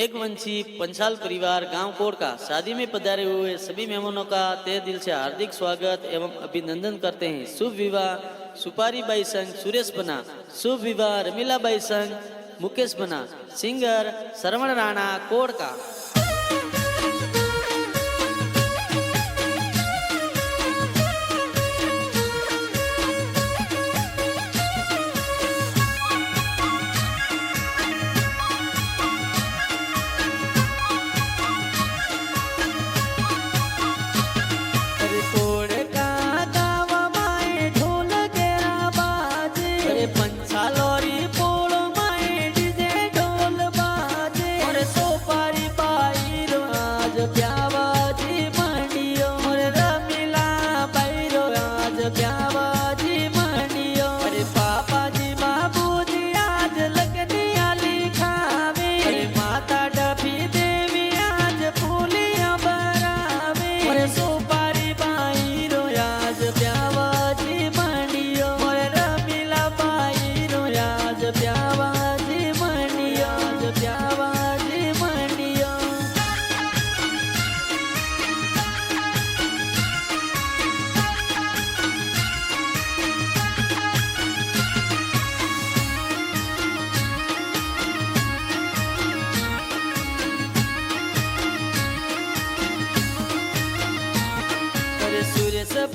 मेघवंशी पंचाल परिवार गांव कोड़ का शादी में पधारे हुए सभी मेहमानों का तहे दिल से हार्दिक स्वागत एवं अभिनंदन करते हैं। शुभ विवाह सुपारी बाई संग सुरेश बना, शुभ विवाह रमीला बाई संग मुकेश बना। सिंगर श्रवण राणा कोड़ का।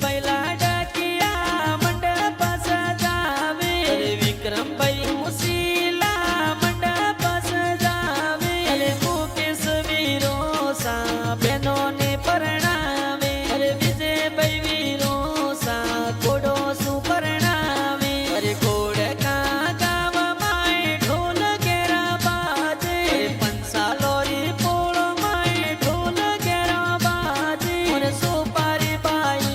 पहला डाकिया मंडप सजावे, विक्रम भाई मुसीला मंडप सजावे, मुकेश वीरो सा बहनों ने परणावे, विजय भाई वीरो सा कोडो सु परणावे। कोड का गाव माए ढोल गेरा बाजे, पंसालोरी पोळो माए ढोल गेरा बाजे। सुपारी बाई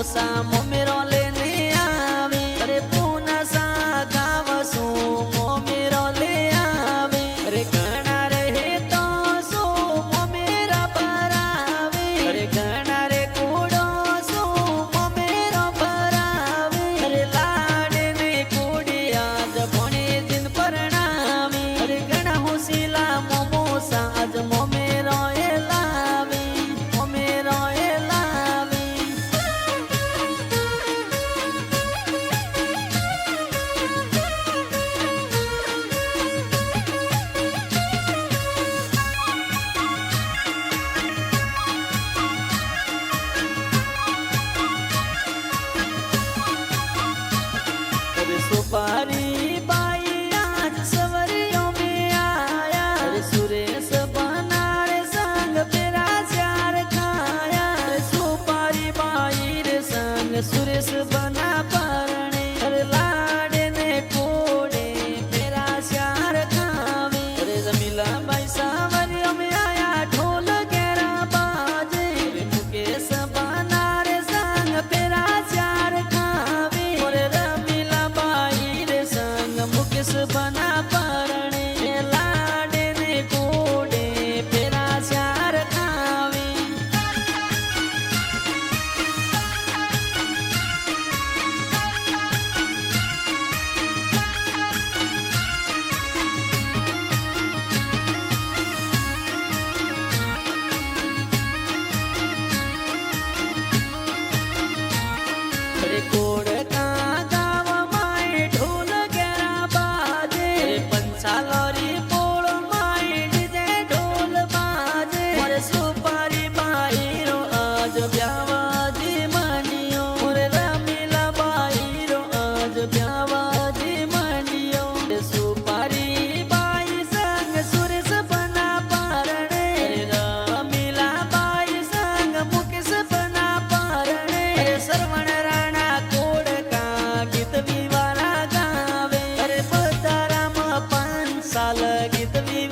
મોસા મોમેરો લેને આવે અરે પૂના સા ગાવ શું મોમેરો લે આવે અરે ઘણા રહે તો શું મોમેરા પર આવે અરે ઘણા રે કુડો શું મોમેરો પર આવે અરે લાડે ને કુડિયા જ ભણે દિન પરણાવે અરે ઘણા હોશીલા મોમોસા આજ મોમેરો એ લાવે મોમેરો એ લાવે अरे सुपारी बाई आज सवरियों में आया अरे सुरेश बनारे संग मेरा चार खाया अरे सुपारी बाई रे संग सुरेश बना परणे अरे लाडे ने कोडे मेरा चार खावे अरे जमीला बाई सवरियों में आया ढोल गेरा बाजे अरे मुकेश बनारे संग मेरा चार खावे अरे रमीला बाई रे संग मुकेश बना परणे लाडे ने कोडे पेरा चार खावे अरे कोड का गाव माय ढोल गेरा बाजे अरे पंचालोरी पोळ माय डीजे ढोल बाजे अरे सुपारी बाई रो आज ब्यावाजी मनियो अरे रमीला बाई रो आज ब्यावाजी मनियो अरे सुपारी बाई संग सुरेश बना परणे अरे रमीला बाई संग मुकेश बना परणे अरे सरवण राणा कोड का गीत विवारा गावे अरे पताराम 5 साल गीत विवारा